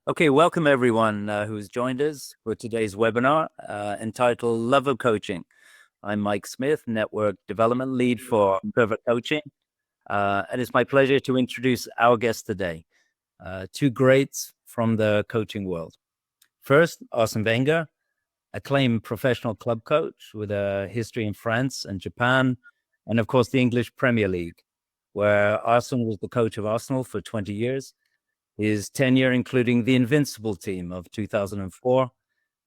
Okay, welcome everyone who's joined us for today's webinar entitled Love of Coaching. I'm Mike Smith, Network Development Lead for Coerver Coaching, and it's my pleasure to introduce our guests today, two greats from the coaching world. First, Arsene Wenger, acclaimed professional club coach with a history in France and Japan, and of course the English Premier League, where Arsene was the coach of Arsenal for 20 years. His tenure, including the invincible team of 2004,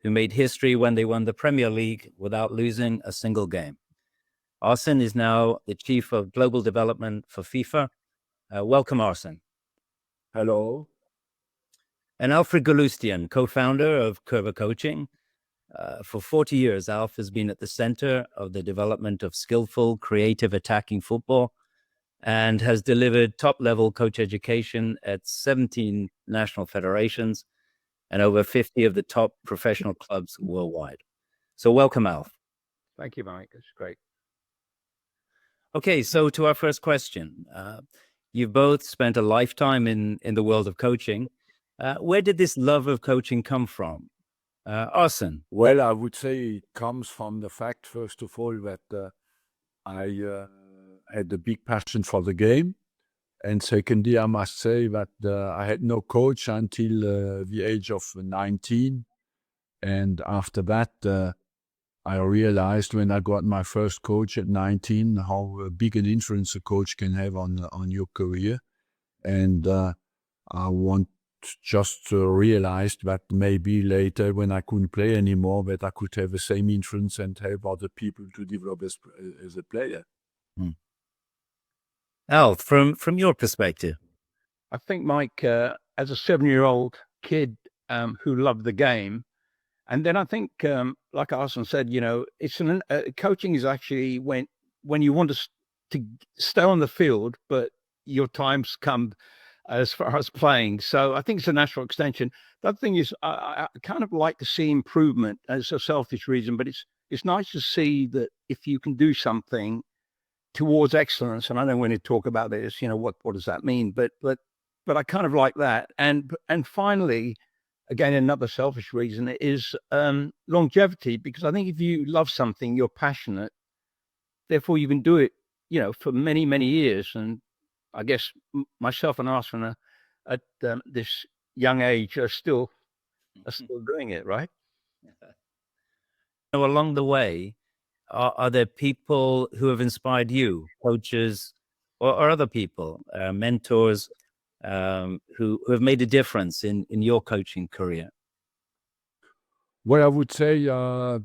who made history when they won the Premier League without losing a single game. Arsene is now the Chief of Global Development for FIFA. Welcome, Arsene. Hello. And Alfred Galustian, co-founder of Coerver Coaching. For 40 years, Alf has been at the center of the development of skillful, creative attacking football and has delivered top-level coach education at 17 national federations and over 50 of the top professional clubs worldwide. So welcome, Alf. Thank you, Mike. It's great. Okay, so to our first question. You've both spent a lifetime in the world of coaching. Where did this love of coaching come from? Arsene? Well, I would say it comes from the fact, first of all, that I had a big passion for the game. And secondly, I must say that I had no coach until the age of 19. And after that, I realized when I got my first coach at 19, how big an influence a coach can have on your career. And I want just realized that maybe later when I couldn't play anymore, that I could have the same influence and help other people to develop as a player. Alf, from your perspective. I think, Mike, as a 7-year-old kid who loved the game, and then I think, like Arsene said, it's coaching is actually when you want to stay on the field, but your time's come as far as playing. So I think it's a natural extension. The other thing is, I kind of like to see improvement as a selfish reason, but it's nice to see that if you can do something towards excellence, and I know when you talk about this, what does that mean? But I kind of like that. And finally, again, another selfish reason is longevity, because I think if you love something, you're passionate, therefore you can do it, for many, many years. And I guess myself and Arsene at this young age are still doing it, right? Along the way, are there people who have inspired you, coaches or other people, mentors, who have made a difference in your coaching career? Well, I would say, I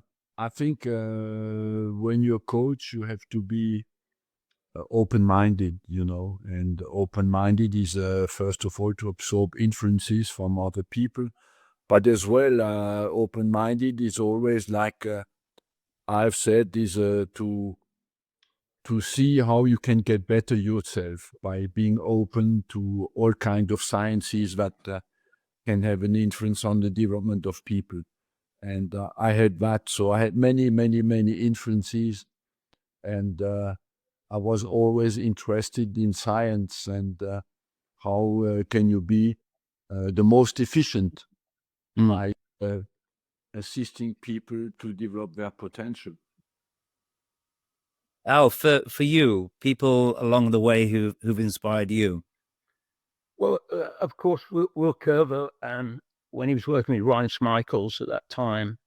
think when you're a coach, you have to be open-minded, and open-minded is, first of all, to absorb influences from other people. But as well, open-minded is always, like I've said, is to see how you can get better yourself by being open to all kinds of sciences that can have an influence on the development of people. And I had that. So I had many, many, many influences. And I was always interested in science and how can you be the most efficient by assisting people to develop their potential. Al, for you, people along the way who've inspired you? Well, of course, Will Coerver, when he was working with Ryan Schmeichels at that time,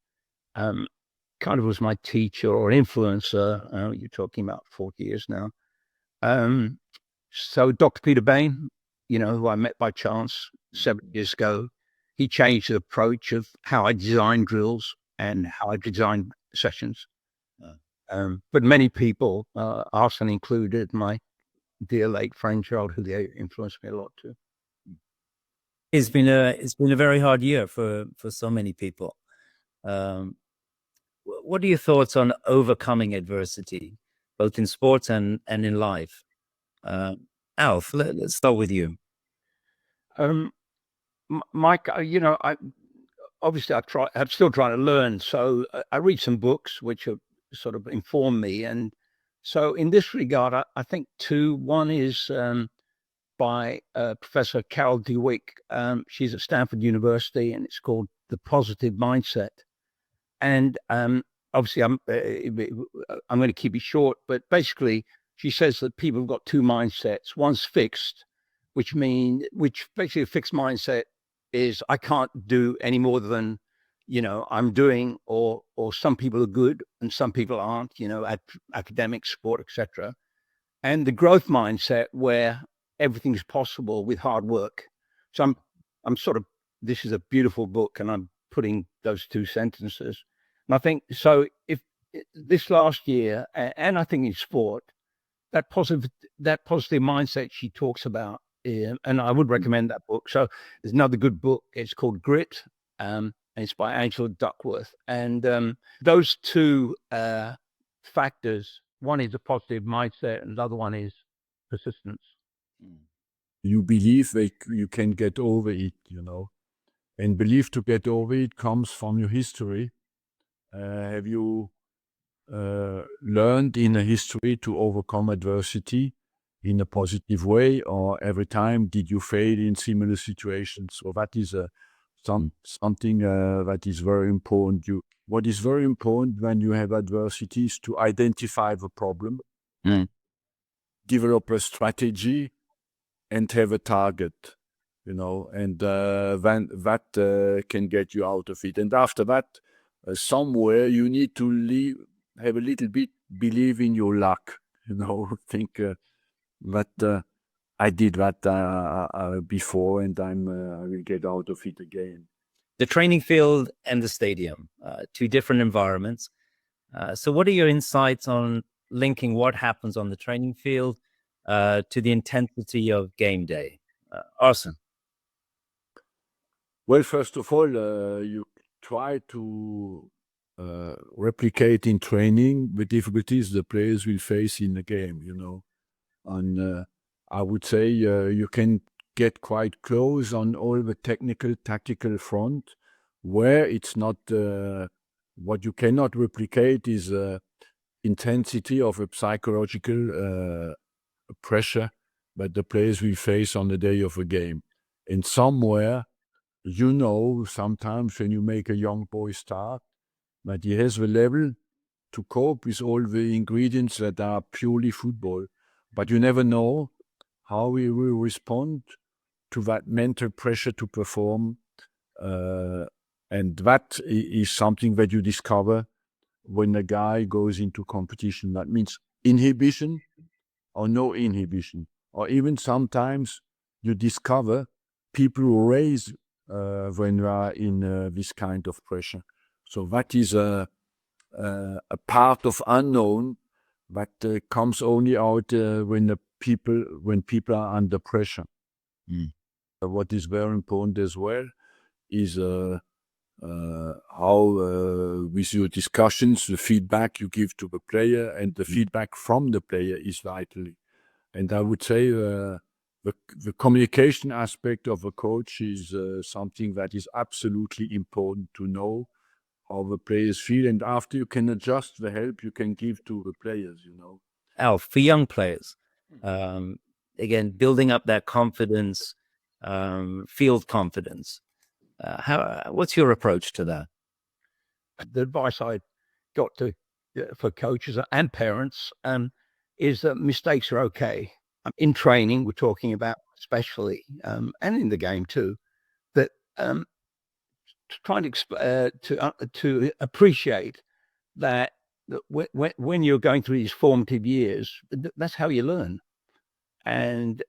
kind of was my teacher or influencer. You're talking about 40 years now. So Dr. Peter Bain, who I met by chance 7 years ago, he changed the approach of how I design drills and how I design sessions. But many people, Arsene included, my dear late friend Gerald, who influenced me a lot too. It's been a very hard year for so many people. What are your thoughts on overcoming adversity, both in sports and in life? Alf, let's start with you. Mike, I'm still trying to learn. So I read some books which have sort of informed me. And so in this regard, I think two. One is by Professor Carol Dweck. She's at Stanford University, and it's called The Positive Mindset. And obviously, I'm going to keep it short, but basically, she says that people have got two mindsets. One's fixed, which basically a fixed mindset is I can't do any more than I'm doing, or some people are good and some people aren't, at academic, sport, etc. And the growth mindset where everything's possible with hard work. So I'm sort of, this is a beautiful book, and I'm putting those two sentences. And I think so. If this last year, and I think in sport, that positive mindset she talks about, and I would recommend that book. So there's another good book. It's called Grit. And it's by Angela Duckworth. And those two factors, one is a positive mindset, and the other one is persistence. You believe that you can get over it, and belief to get over it comes from your history. Have you learned in a history to overcome adversity in a positive way, or every time did you fail in similar situations? So that is something that is very important. What is very important when you have adversity is to identify the problem, develop a strategy, and have a target, and then that can get you out of it. And after that, somewhere you need to have a little bit believe in your luck, think that I did that before, and I will get out of it again. The training field and the stadium, two different environments. So what are your insights on linking what happens on the training field to the intensity of game day? Arsene? Well, first of all, you try to replicate in training the difficulties the players will face in the game, And I would say you can get quite close on all the technical, tactical front, where it's not, what you cannot replicate is intensity of a psychological pressure that the players will face on the day of a game. And somewhere, sometimes when you make a young boy start, that he has the level to cope with all the ingredients that are purely football. But you never know how he will respond to that mental pressure to perform. And that is something that you discover when a guy goes into competition. That means inhibition or no inhibition. Or even sometimes you discover people who raise when you are in this kind of pressure. So that is a part of unknown that comes only out when people are under pressure. What is very important as well is how with your discussions, the feedback you give to the player and the feedback from the player is vital. And I would say the communication aspect of a coach is something that is absolutely important to know how the players feel, and after you can adjust the help you can give to the players, Alf, for young players, again, building up that confidence, field confidence, what's your approach to that? The advice I got for coaches and parents is that mistakes are okay. In training, we're talking about especially, and in the game too, that trying to appreciate that when you're going through these formative years, that's how you learn, and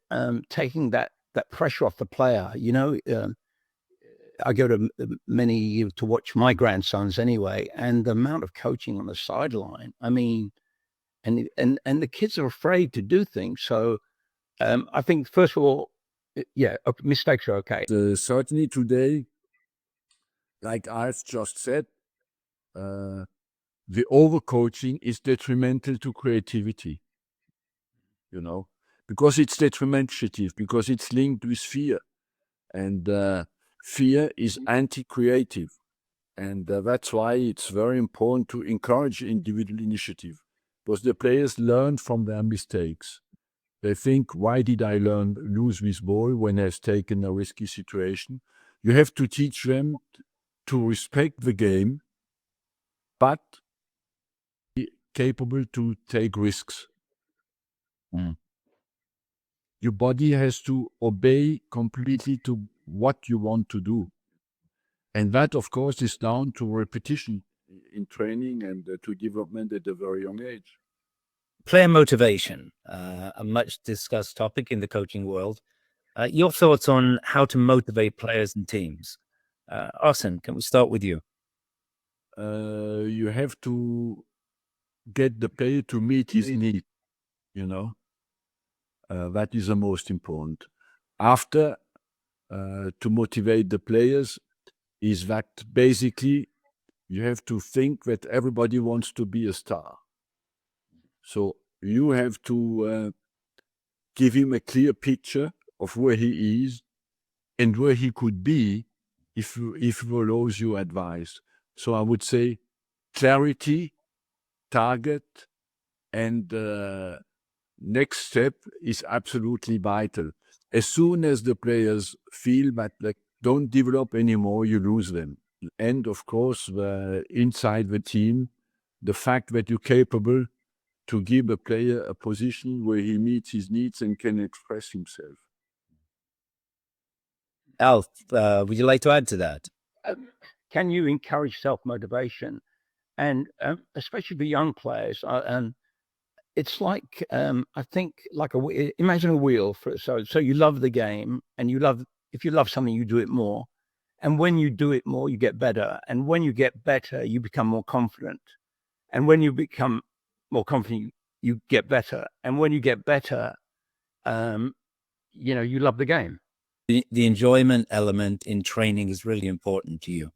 taking that pressure off the player. I go to many to watch my grandsons anyway, and the amount of coaching on the sideline. I mean, and the kids are afraid to do things. So I think first of all, mistakes are okay. Certainly today, like I've just said, the overcoaching is detrimental to creativity, because it's detrimental, because it's linked with fear. And fear is anti-creative. And that's why it's very important to encourage individual initiative, because the players learn from their mistakes. They think, why did I lose this ball when I've taken a risky situation? You have to teach them to respect the game, but be capable to take risks. Mm. Your body has to obey completely to what you want to do. And that, of course, is down to repetition in training and to development at a very young age. Player motivation, a much discussed topic in the coaching world. Your thoughts on how to motivate players and teams? Arsene, can we start with you? You have to get the player to meet his need, you know. That is the most important. After, to motivate the players is that basically you have to think that everybody wants to be a star. So you have to give him a clear picture of where he is and where he could be if he follows your advice. So I would say clarity, target, and next step is absolutely vital. As soon as the players feel that they don't develop anymore, you lose them. And of course, inside the team, the fact that you're capable to give a player a position where he meets his needs and can express himself. Alf, would you like to add to that? Can you encourage self-motivation? And especially for young players, it's like, I think, like imagine a wheel. So you love the game, and if you love something, you do it more. And when you do it more, you get better. And when you get better, you become more confident. And when you become more confident, you get better. And when you get better, you love the game. The enjoyment element in training is really important to you.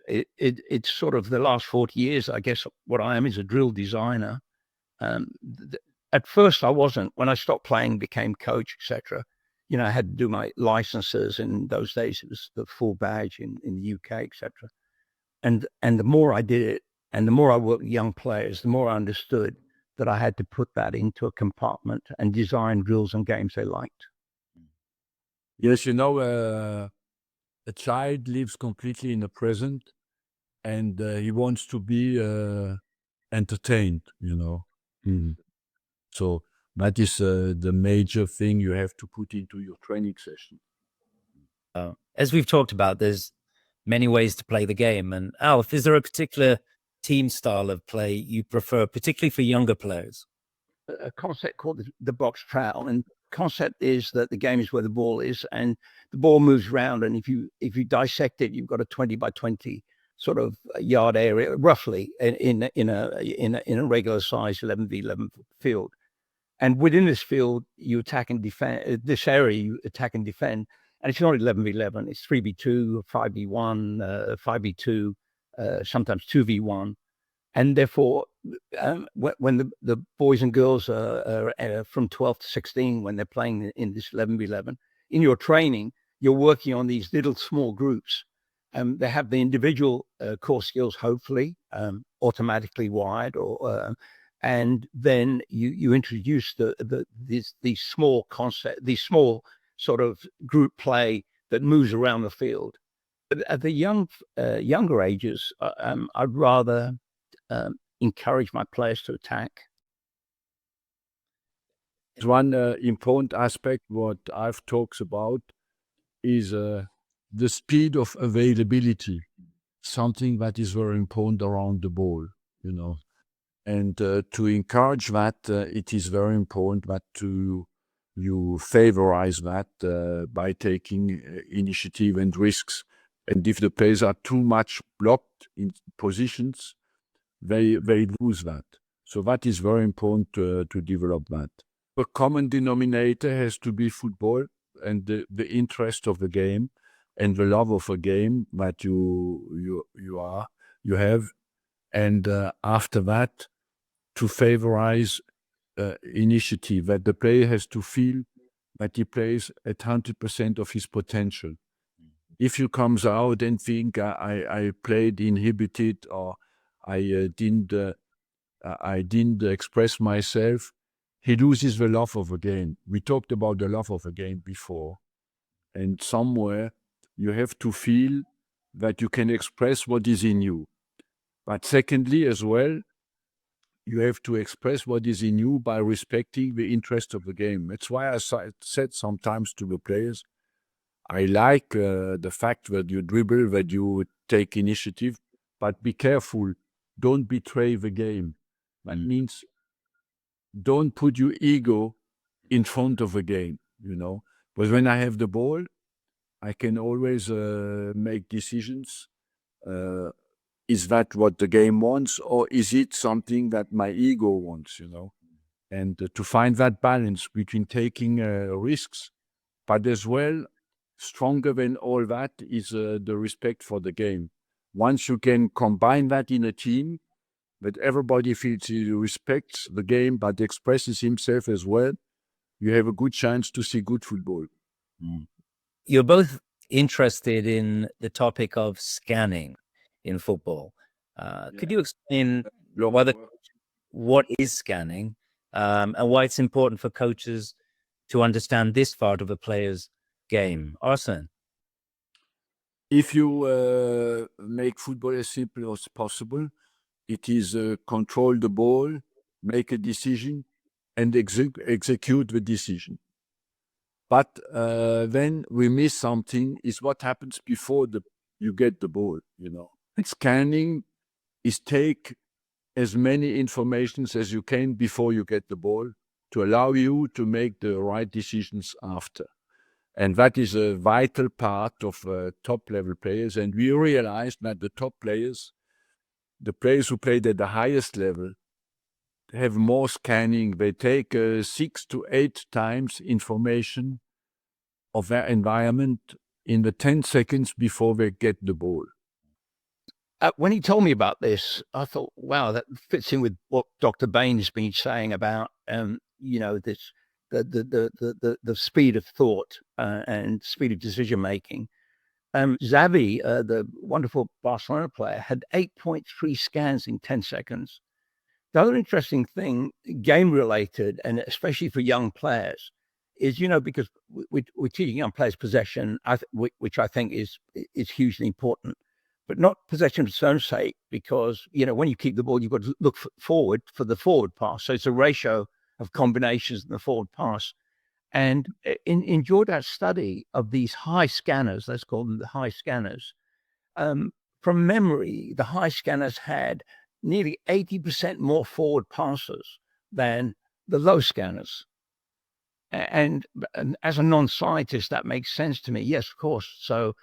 It's sort of the last 40 years, I guess, what I am is a drill designer. At first I wasn't. When I stopped playing, became coach, etc. I had to do my licenses. In those days, it was the full badge in the UK, etc. And the more I did it, and the more I worked with young players, the more I understood that I had to put that into a compartment and design drills and games they liked. Yes, a child lives completely in the present, and he wants to be entertained, So that is the major thing you have to put into your training session. As we've talked about, there's many ways to play the game. And Alf, is there a particular team style of play you prefer, particularly for younger players? A concept called the box trowel, and concept is that the game is where the ball is, and the ball moves around. And if you dissect it, you've got a 20 by 20 sort of yard area, roughly in a regular size 11v11 field. And within this field, you attack and defend. This area, you attack and defend. And it's not 11v11. It's 3v2, 5v1, 5v2, sometimes 2v1. And therefore, when the boys and girls are from 12 to 16, when they're playing in this 11v11, in your training, you're working on these little small groups. They have the individual core skills, hopefully, automatically wired, and then you introduce these small concept, these small sort of group play that moves around the field. But at the younger ages, I'd rather encourage my players to attack. One important aspect what I've talks about is the speed of availability, something that is very important around the ball, And to encourage that, it is very important that you favorize that by taking initiative and risks. And if the players are too much blocked in positions, they lose that. So that is very important to develop that. A common denominator has to be football and the interest of the game and the love of a game that you have. And after that, to favorize initiative, that the player has to feel that he plays at 100% of his potential. If you comes out and think I played inhibited or I didn't express myself, he loses the love of the game. We talked about the love of the game before. And somewhere you have to feel that you can express what is in you. But secondly, as well, you have to express what is in you by respecting the interest of the game. That's why I said sometimes to the players, I like the fact that you dribble, that you take initiative, but be careful. Don't betray the game. That means don't put your ego in front of the game, you know. But when I have the ball, I can always make decisions. Is that what the game wants, or is it something that my ego wants, you know? And to find that balance between taking risks, but as well, stronger than all that is the respect for the game. Once you can combine that in a team, that everybody feels he respects the game but expresses himself as well, you have a good chance to see good football. You're both interested in the topic of scanning in football. Could you explain what is scanning and why it's important for coaches to understand this part of a player's game? Arsene? If you make football as simple as possible, it is control the ball, make a decision, and execute the decision. But then we miss something, is what happens before you get the ball, you know. Scanning is take as many informations as you can before you get the ball to allow you to make the right decisions after. And that is a vital part of top-level players. And we realized that the top players, the players who played at the highest level, have more scanning. They take 6 to 8 times information of their environment in the 10 seconds before they get the ball. When he told me about this, I thought, wow, that fits in with what Dr. Bain has been saying about, you know, this the speed of thought and speed of decision making. Xavi, the wonderful Barcelona player, had 8.3 scans in 10 seconds. The other interesting thing, game related, and especially for young players, is, you know, because we're teaching young players possession, which I think is hugely important. But not possession for its own sake, because, you know, when you keep the ball, you've got to look forward for the forward pass. So it's a ratio of combinations in the forward pass. And in Jordat's study of these high scanners, let's call them the high scanners, from memory, the high scanners had nearly 80% more forward passes than the low scanners. And as a non-scientist, that makes sense to me. Yes, of course. So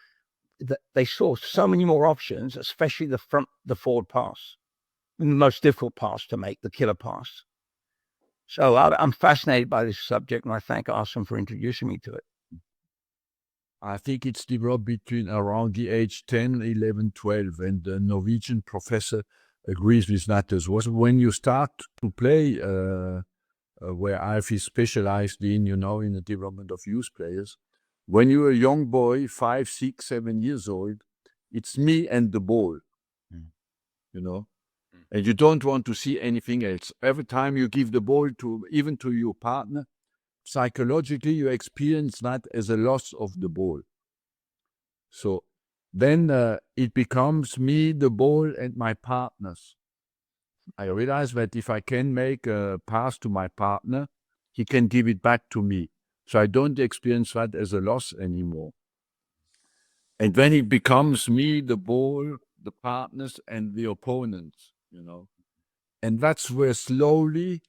they saw so many more options, especially the forward pass, the most difficult pass to make, the killer pass. So I'm fascinated by this subject, and I thank Arsene for introducing me to it. I think it's developed between around the age 10, 11, 12, and the Norwegian professor agrees with that as well. When you start to play, where Alf is specialized in, you know, in the development of youth players, when you're a young boy, 5, 6, 7 years old, it's me and the ball, you know, and you don't want to see anything else. Every time you give the ball even to your partner, psychologically you experience that as a loss of the ball. So then it becomes me, the ball, and my partners. I realize that if I can make a pass to my partner, he can give it back to me. So I don't experience that as a loss anymore. And then it becomes me, the ball, the partners, and the opponents, you know. And that's where slowly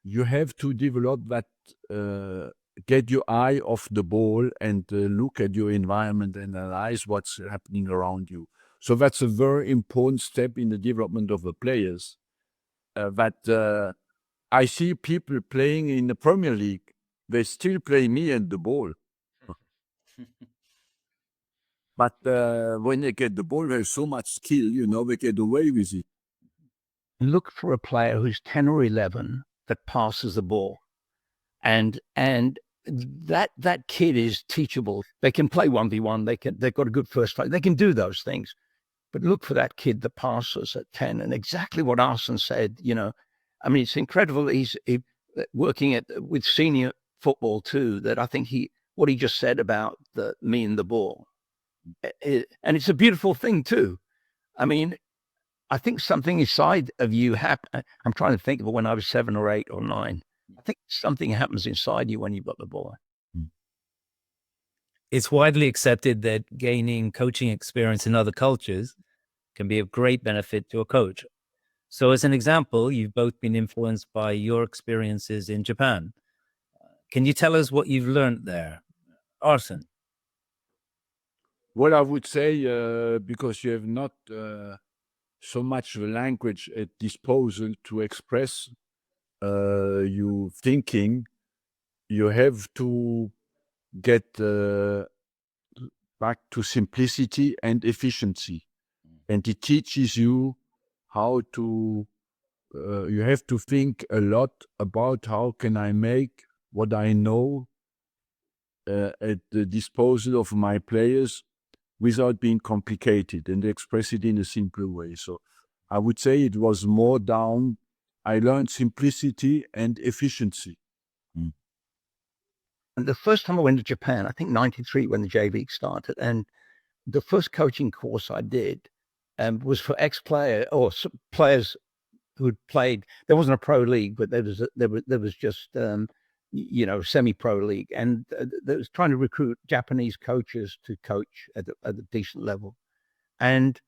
you have to develop that, get your eye off the ball and look at your environment and analyze what's happening around you. So that's a very important step in the development of the players. I see people playing in the Premier League, they still play me and the ball. But when they get the ball, there's so much skill, you know, they get away with it. Look for a player who's 10 or 11 that passes the ball. And that kid is teachable. They can play 1v1. They've got a good first fight. They can do those things. But look for that kid that passes at 10. And exactly what Arsene said, you know, I mean, it's incredible. working with senior football too, that I think what he just said about me and the ball, and it's a beautiful thing too. I mean, I think something inside of you I'm trying to think of when I was 7 or 8 or 9. I think something happens inside you when you've got the ball. It's widely accepted that gaining coaching experience in other cultures can be of great benefit to a coach. So as an example, you've both been influenced by your experiences in Japan. Can you tell us what you've learned there? Arsene? Well, I would say, because you have not so much the language at disposal to express your thinking, you have to get back to simplicity and efficiency. And it teaches you how to, you have to think a lot about how can I make what I know at the disposal of my players without being complicated, and express it in a simple way. So I would say it was more down, I learned simplicity and efficiency. And the first time I went to Japan, I think 93 when the JV started, and the first coaching course I did was for ex-player or players who'd played. There wasn't a pro league, but there was just semi-pro league, and they was trying to recruit Japanese coaches to coach at a decent level, and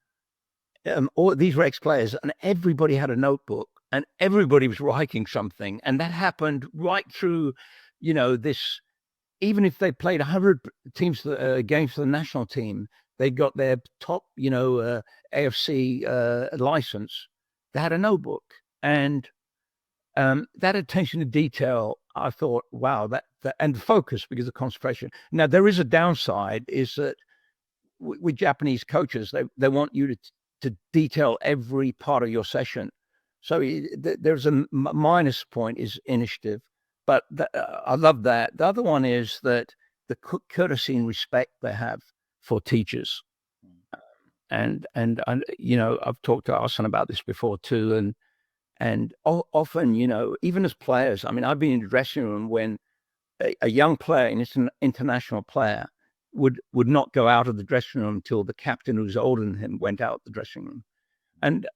all these were ex-players, and everybody had a notebook, and everybody was writing something, and that happened right through, this. Even if they played 100 teams games for the national team, they got their top, AFC license. They had a notebook, and that attention to detail, I thought, wow, that and the focus because of concentration. Now there is a downside, is that with Japanese coaches, they want you to detail every part of your session. So there's a minus point is initiative. But I love that. The other one is that the courtesy and respect they have for teachers, and I've talked to Arsene about this before too, and often even as players, I mean, I've been in the dressing room when a young player, and it's an international player, would not go out of the dressing room until the captain, who's older than him, went out the dressing room, and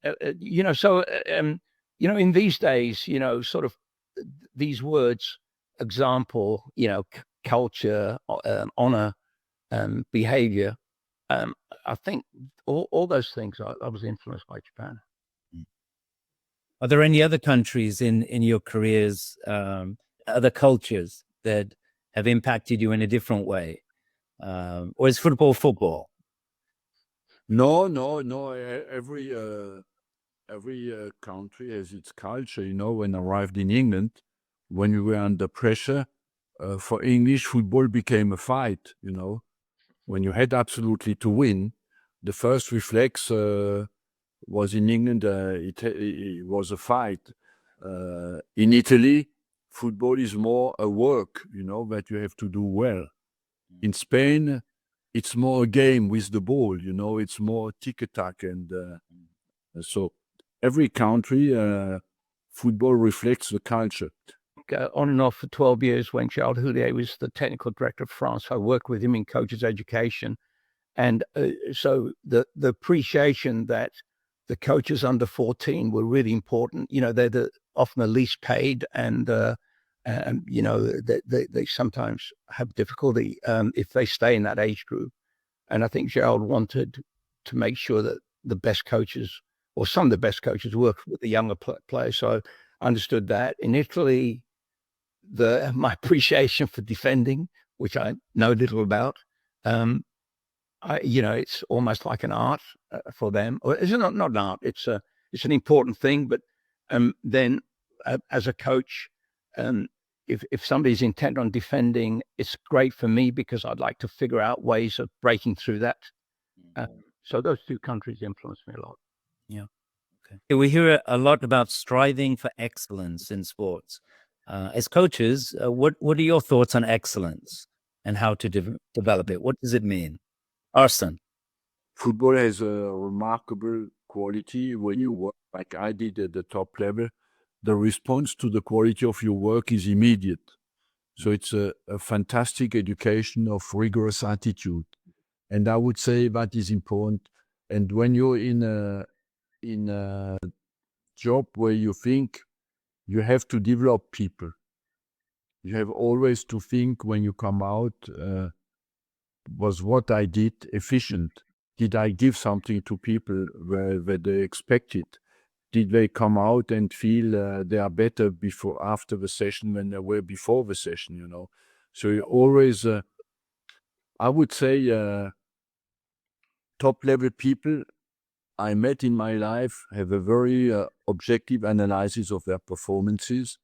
in these days, sort of these words, example, culture, honor, behavior. I think all those things, I was influenced by Japan. Are there any other countries in your careers, other cultures that have impacted you in a different way? Or is football? No. Every country has its culture. When I arrived in England, when we were under pressure, for English, football became a fight. When you had absolutely to win, the first reflex was in England, it was a fight. In Italy, football is more a work, that you have to do well. In Spain, it's more a game with the ball, it's more tick-tack. And so every country, football reflects the culture. On and off for 12 years when Charles Houllier was the technical director of France. I worked with him in coaches education. And so the appreciation that the coaches under 14 were really important. They're often the least paid, and they sometimes have difficulty if they stay in that age group. And I think Gerald wanted to make sure that the best coaches, or some of the best coaches, work with the younger players. So I understood that. In Italy, my appreciation for defending, which I know little about, it's almost like an art for them. Or it's not an art. It's an important thing. But then, as a coach, if somebody's intent on defending, it's great for me because I'd like to figure out ways of breaking through that. So those two countries influenced me a lot. Yeah. Okay. We hear a lot about striving for excellence in sports. As coaches, what are your thoughts on excellence and how to develop it? What does it mean? Arsene? Football has a remarkable quality when you work like I did at the top level. the response to the quality of your work is immediate. So it's a fantastic education of rigorous attitude. And I would say that is important. And when you're in a job where you think you have to develop people, you have always to think when you come out, was what I did efficient? Did I give something to people where they expected? Did they come out and feel they are better before, after the session than they were before the session, you know? So you always, I would say, top level people I met in my life have a very objective analysis of their performances,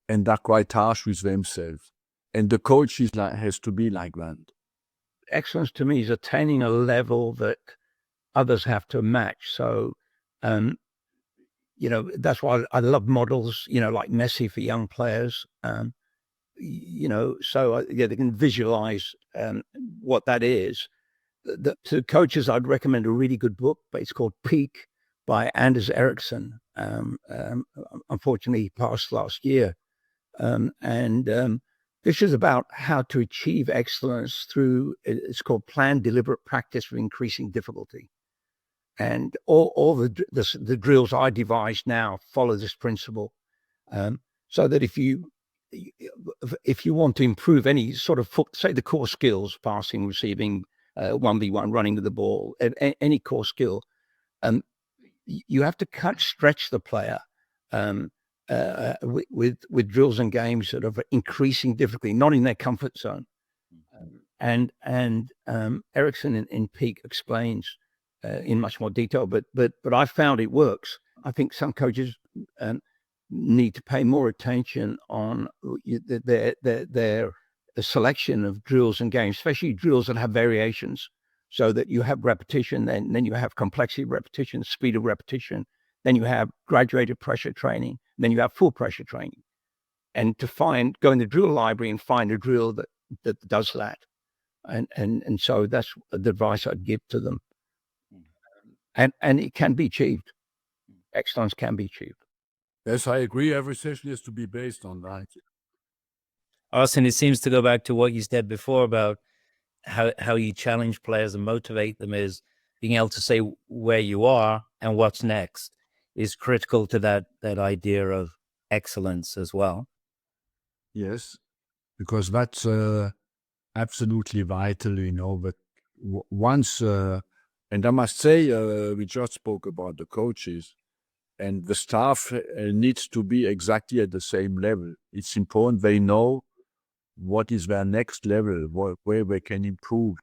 and they're quite harsh with themselves. And the coach has to be like that. Excellence to me is attaining a level that others have to match. So, that's why I love models, like Messi for young players. So they can visualize what that is. To coaches, I'd recommend a really good book, but it's called Peak by Anders Ericsson. Unfortunately, he passed last year. This is about how to achieve excellence through, it's called planned deliberate practice with increasing difficulty. And all the drills I devise now follow this principle. So that if you want to improve any sort of, say the core skills, passing, receiving, 1v1, running to the ball, any core skill, you have to stretch the player with drills and games that are increasing difficulty, not in their comfort zone. And Ericsson in Peak explains in much more detail, but I found it works. I think some coaches need to pay more attention on their selection of drills and games, especially drills that have variations, so that you have repetition, and then you have complexity of repetition, speed of repetition, then you have graduated pressure training, then you have full pressure training. And to go in the drill library and find a drill that does that. And so that's the advice I'd give to them. And it can be achieved. Excellence can be achieved. Yes, I agree. Every session has to be based on that. Arsene, it seems to go back to what you said before about how you challenge players and motivate them, is being able to say where you are and what's next is critical to that idea of excellence as well. Yes, because that's absolutely vital, you know. But once, and I must say, we just spoke about the coaches, and the staff needs to be exactly at the same level. It's important they know what is their next level, where they can improve,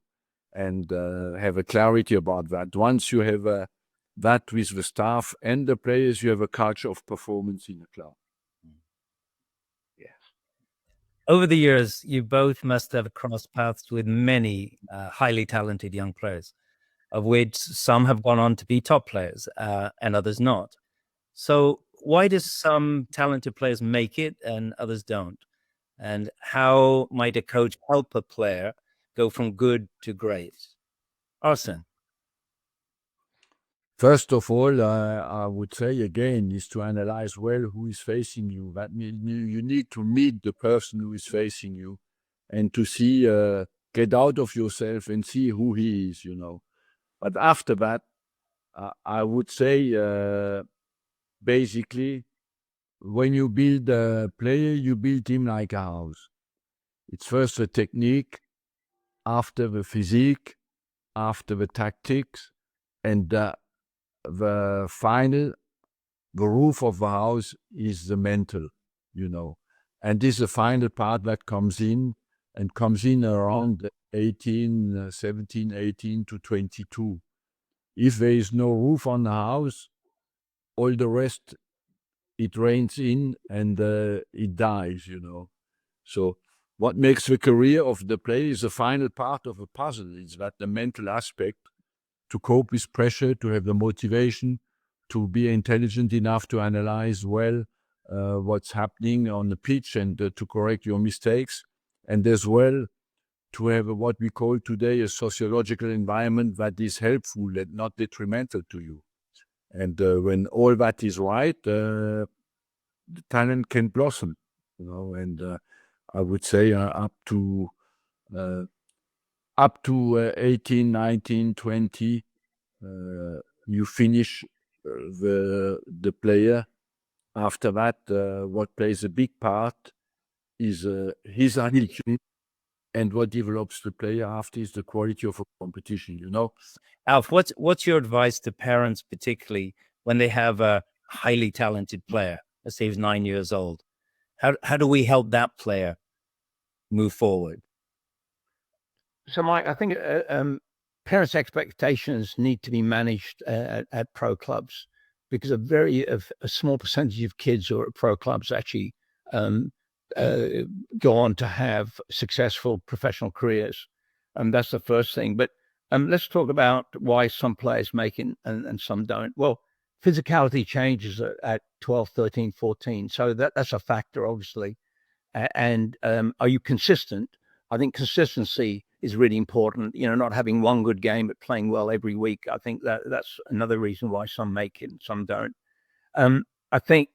and have a clarity about that. Once you have that with the staff and the players, you have a culture of performance in the club. Yes. Over the years, you both must have crossed paths with many highly talented young players, of which some have gone on to be top players and others not. So why do some talented players make it and others don't? And how might a coach help a player go from good to great? Arsene. First of all, I would say again is to analyze well who is facing you. That means you need to meet the person who is facing you, and to see, get out of yourself and see who he is, you know. But after that, I would say, basically, when you build a player, you build him like a house. It's first the technique, after the physique, after the tactics, and the final, the roof of the house is the mental, you know. And this is the final part that comes in around 17, 18 to 22. If there is no roof on the house, all the rest, it rains in and it dies, you know. So what makes the career of the player is the final part of a puzzle. It's that the mental aspect, to cope with pressure, to have the motivation, to be intelligent enough to analyze well what's happening on the pitch and to correct your mistakes, and as well to have what we call today a sociological environment that is helpful and not detrimental to you. And when all that is right, the talent can blossom, and I would say up to 18, 19, 20, you finish the player. After that, what plays a big part is his attitude, and what develops the player after is the quality of a competition, Alf, what's your advice to parents, particularly when they have a highly talented player? Let's say he's 9 years old. How do we help that player move forward? So, Mike, I think parents' expectations need to be managed at pro clubs, because a small percentage of kids who are at pro clubs actually go on to have successful professional careers. That's the first thing. But let's talk about why some players make it and some don't. Well, physicality changes at 12, 13, 14. So that's a factor, obviously. And are you consistent? I think consistency is really important. Not having one good game but playing well every week. I think that's another reason why some make it and some don't. I think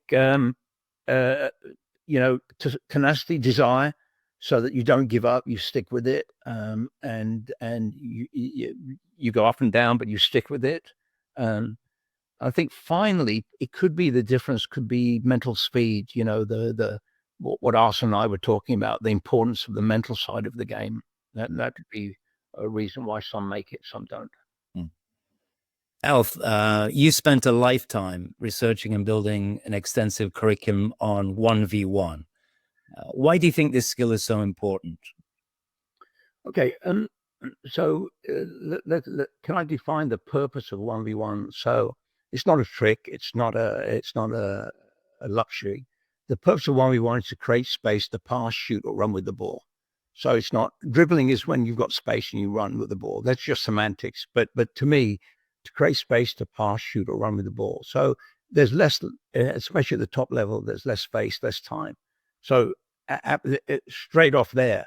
tenacity, desire, so that you don't give up, you stick with it, and you go up and down, but you stick with it. I think finally, the difference could be mental speed. What Arsene and I were talking about, the importance of the mental side of the game. That would be a reason why some make it, some don't. Alf, you spent a lifetime researching and building an extensive curriculum on 1v1. Why do you think this skill is so important? Okay, so can I define the purpose of 1v1? So it's not a trick. It's not a luxury. The purpose of 1v1 is to create space to pass, shoot, or run with the ball. So it's not dribbling is when you've got space and you run with the ball. That's just semantics. But to me, to create space to pass, shoot, or run with the ball. So there's less, especially at the top level, there's less space, less time. So straight off there,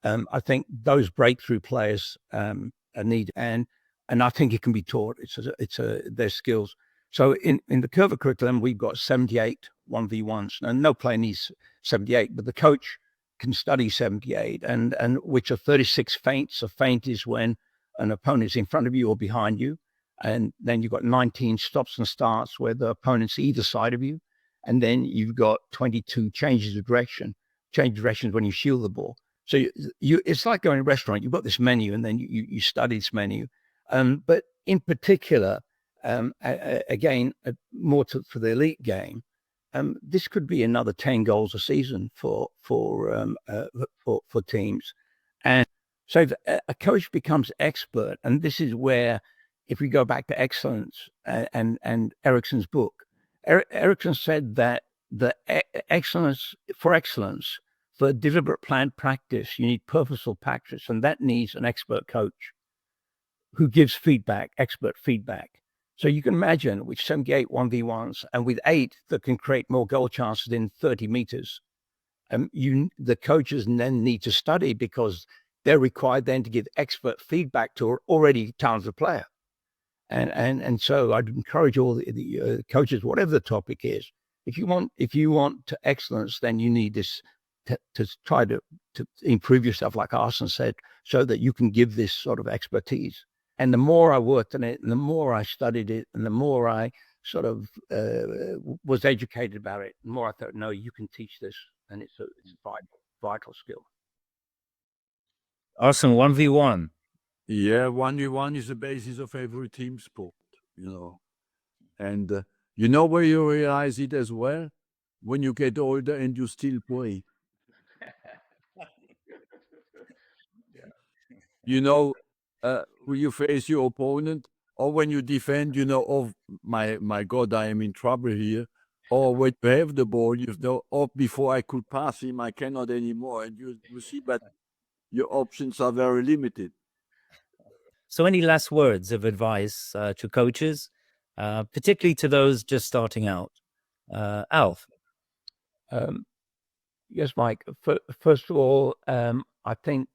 I think those breakthrough players are needed, and I think it can be taught. It's their skills. So in the Coerver curriculum, we've got 78 1v1s, and no player needs 78, but the coach can study 78, and which are 36 feints. A feint is when an opponent is in front of you or behind you, and then you've got 19 stops and starts where the opponent's either side of you, and then you've got 22 changes of direction. Change directions when you shield the ball. So it's like going to a restaurant. You've got this menu, and then you study this menu. But in particular, again, more for the elite game, this could be another 10 goals a season for teams. And so a coach becomes expert, and this is where, if we go back to excellence and Eriksson's book, Eriksson said that the excellence, for deliberate planned practice, you need purposeful practice, and that needs an expert coach who gives feedback, expert feedback. So you can imagine with 78 1v1s and with 8 that can create more goal chances in 30 meters, the coaches then need to study, because they're required then to give expert feedback to an already talented player. And so I'd encourage all the coaches, whatever the topic is, if you want to excellence, then you need this to try to improve yourself, like Arsene said, so that you can give this sort of expertise. And the more I worked on it, and the more I studied it, and the more I sort of was educated about it, the more I thought, no, you can teach this, and it's a vital skill. Arsene, 1v1. Yeah, 1v1 is the basis of every team sport, And where you realize it as well? When you get older and you still play. When you face your opponent, or when you defend, oh my God, I am in trouble here. Or when you have the ball, oh, before I could pass him, I cannot anymore. And you see that your options are very limited. So any last words of advice to coaches, particularly to those just starting out? Alf? Yes, Mike. First of all, I think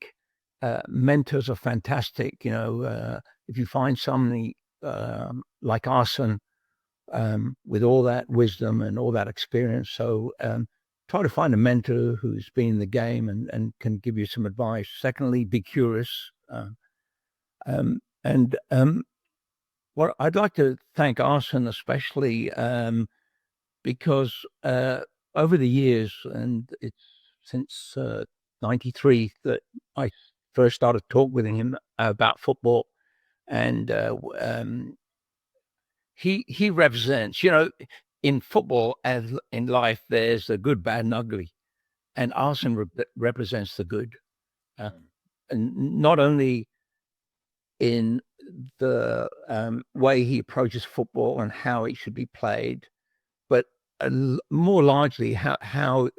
mentors are fantastic. If you find somebody like Arsene, with all that wisdom and all that experience. So try to find a mentor who's been in the game and can give you some advice. Secondly, be curious. Well, I'd like to thank Arsene especially because over the years, and it's since 93 that I first started talking with him about football, and he represents, in football as in life, there's the good, bad, and ugly, and Arsene represents the good, and not only in the way he approaches football and how it should be played, but more largely how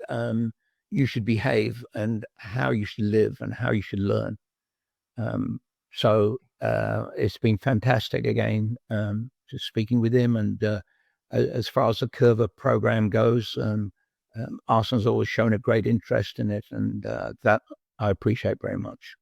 you should behave and how you should live and how you should learn. So it's been fantastic again, just speaking with him. And as far as the Coerver program goes, Arsene's always shown a great interest in it, and that I appreciate very much.